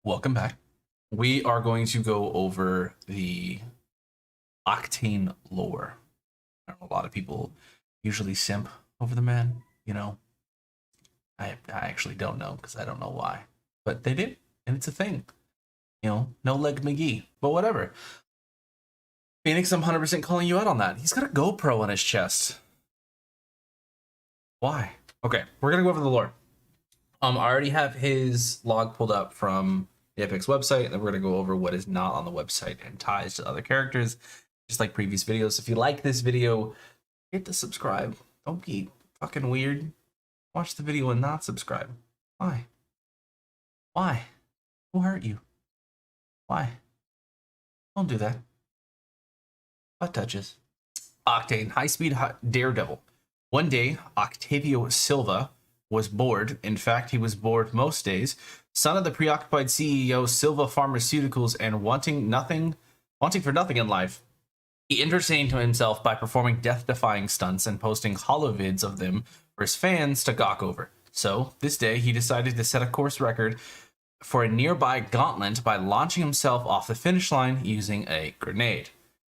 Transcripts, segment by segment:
Welcome back. We are going to go over the Octane lore. I know a lot of people usually simp over the man, I actually don't know because I don't know why. But they do, and it's a thing. No leg McGee, but whatever. Phoenix, I'm 100% calling you out on that. He's got a GoPro on his chest. Why? Okay, we're going to go over the lore. I already have his log pulled up from the Epic's website, and then we're going to go over what is not on the website and ties to other characters, just like previous videos. If you like this video, hit the subscribe. Don't be fucking weird. Watch the video and not subscribe. Why? Why? Who hurt you? Why? Don't do that. Butt touches. Octane, high-speed daredevil. One day, Octavio Silva was bored. In fact, he was bored most days. Son of the preoccupied CEO, Silva Pharmaceuticals, and wanting for nothing in life, he entertained himself by performing death-defying stunts and posting holovids of them for his fans to gawk over. So, this day, he decided to set a course record for a nearby gauntlet by launching himself off the finish line using a grenade.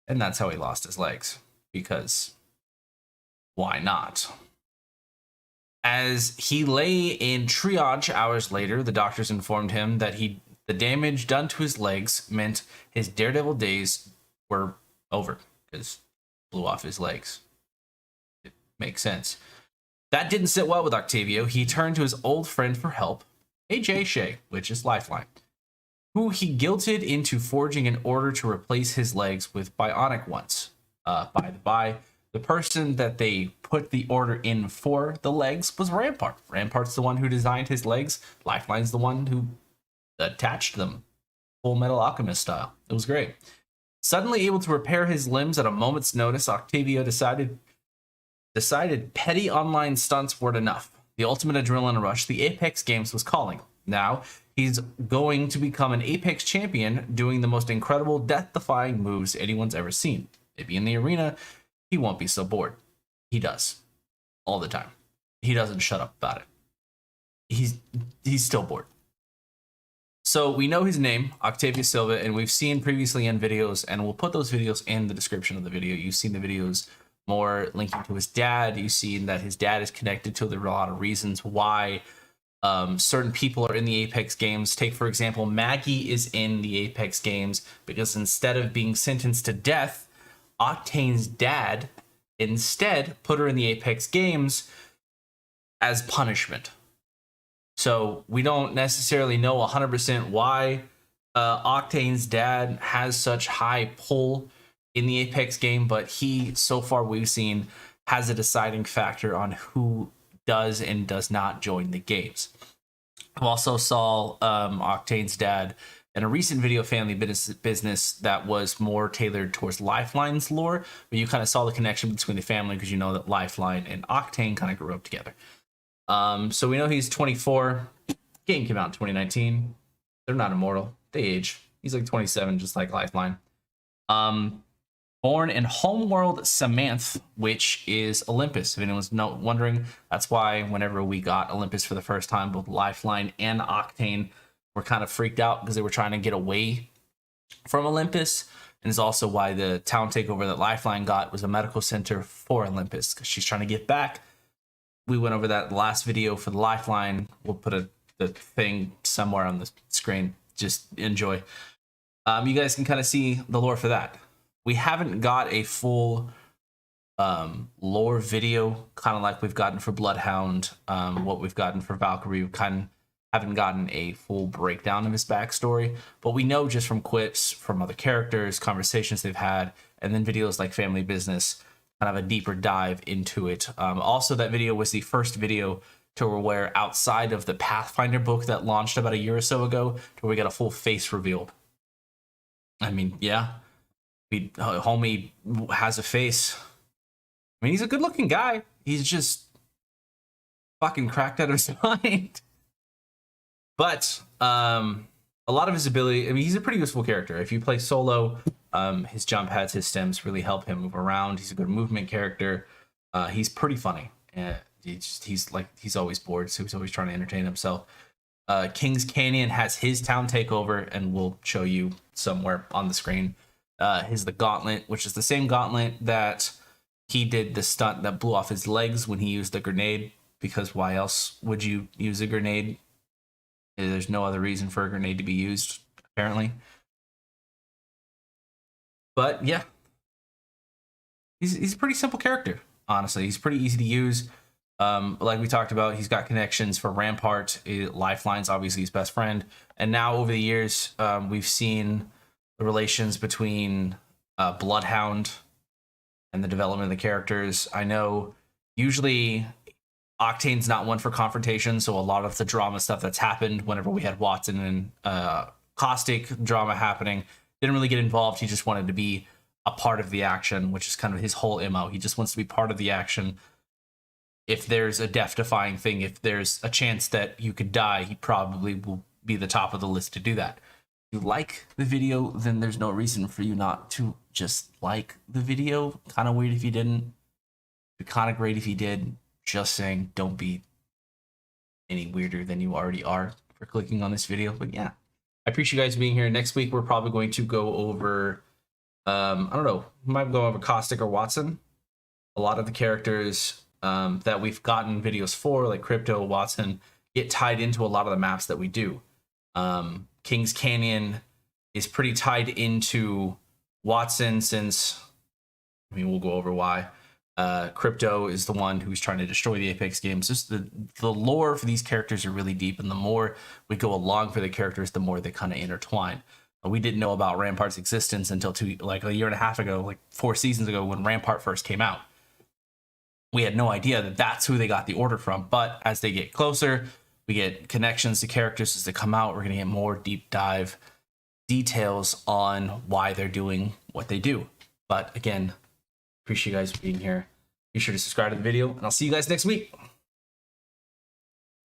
And that's how he lost his legs. Because, why not? As he lay in triage hours later, the doctors informed him that the damage done to his legs meant his daredevil days were over, because blew off his legs. It makes sense. That didn't sit well with Octavio. He turned to his old friend for help, AJ Shea, which is Lifeline, who he guilted into forging an order to replace his legs with bionic ones. By the by, the person that they put the order in for the legs was Rampart. Rampart's the one who designed his legs. Lifeline's the one who attached them. Full Metal Alchemist style. It was great. Suddenly able to repair his limbs at a moment's notice, Octavio decided petty online stunts weren't enough. The ultimate adrenaline rush, the Apex Games, was calling. Now, he's going to become an Apex champion doing the most incredible death-defying moves anyone's ever seen. Maybe in the arena, he won't be so bored. He does. All the time. He doesn't shut up about it. He's still bored. So we know his name, Octavio Silva, and we've seen previously in videos, and we'll put those videos in the description of the video. You've seen the videos more linking to his dad. You've seen that his dad is connected to. There are a lot of reasons why certain people are in the Apex Games. Take, for example, Maggie is in the Apex Games because instead of being sentenced to death, Octane's dad instead put her in the Apex Games as punishment. So we don't necessarily know 100% why Octane's dad has such high pull in the Apex game, but he, so far we've seen, has a deciding factor on who does and does not join the games. I also saw Octane's dad in a recent video, Family Business, that was more tailored towards Lifeline's lore, but you kind of saw the connection between the family because you know that Lifeline and Octane kind of grew up together. So we know he's 24. Game came out in 2019. They're not immortal. They age. He's like 27, just like Lifeline. Born in homeworld Samanth, which is Olympus. If anyone's wondering, that's why whenever we got Olympus for the first time, both Lifeline and Octane were kind of freaked out because they were trying to get away from Olympus. And it's also why the town takeover that Lifeline got was a medical center for Olympus, because she's trying to get back. We went over that last video for the Lifeline. We'll put the thing somewhere on the screen. Just enjoy. You guys can kind of see the lore for that. We haven't got a full lore video, kind of like we've gotten for Bloodhound, what we've gotten for Valkyrie. We kind of haven't gotten a full breakdown of his backstory, but we know just from clips from other characters, conversations they've had, and then videos like Family Business, kind of a deeper dive into it. Also, that video was the first video to where outside of the Pathfinder book that launched about a year or so ago, to where we got a full face revealed. I mean, yeah. Homie has a face. I mean, he's a good-looking guy. He's just fucking cracked out of his mind. But a lot of his ability, I mean, he's a pretty useful character. If you play solo, his jump pads, his stems really help him move around. He's a good movement character. He's pretty funny. He's always bored, so he's always trying to entertain himself. Kings Canyon has his town takeover, and we'll show you somewhere on the screen. His the Gauntlet, which is the same gauntlet that he did the stunt that blew off his legs when he used the grenade, because why else would you use a grenade? There's no other reason for a grenade to be used, apparently. But yeah, he's a pretty simple character, honestly. He's pretty easy to use. Like we talked about, he's got connections for Rampart. Lifeline's obviously his best friend. And now over the years, we've seen the relations between Bloodhound and the development of the characters. I know usually Octane's not one for confrontation, so a lot of the drama stuff that's happened whenever we had Watson and Caustic drama happening didn't really get involved. He just wanted to be a part of the action, which is kind of his whole MO. He just wants to be part of the action. If there's a death-defying thing, if there's a chance that you could die, he probably will be the top of the list to do that. If you like the video, then there's no reason for you not to just like the video. Kind of weird if you didn't. It'd be kind of great if you did. Just saying, don't be any weirder than you already are for clicking on this video. But yeah, I appreciate you guys being here. Next week, we're probably going to go over, I don't know, we might go over Caustic or Watson. A lot of the characters that we've gotten videos for, like Crypto, Watson, get tied into a lot of the maps that we do. Kings Canyon is pretty tied into Watson since, I mean, we'll go over why. Crypto is the one who's trying to destroy the Apex games. Just the lore for these characters are really deep, and the more we go along for the characters, the more they kind of intertwine. We didn't know about Rampart's existence until like a year and a half ago, like 4 seasons ago, when Rampart first came out. We had no idea that that's who they got the order from. But as they get closer, we get connections to characters as they come out. We're going to get more deep dive details on why they're doing what they do. But again, appreciate you guys being here. Be sure to subscribe to the video, and I'll see you guys next week.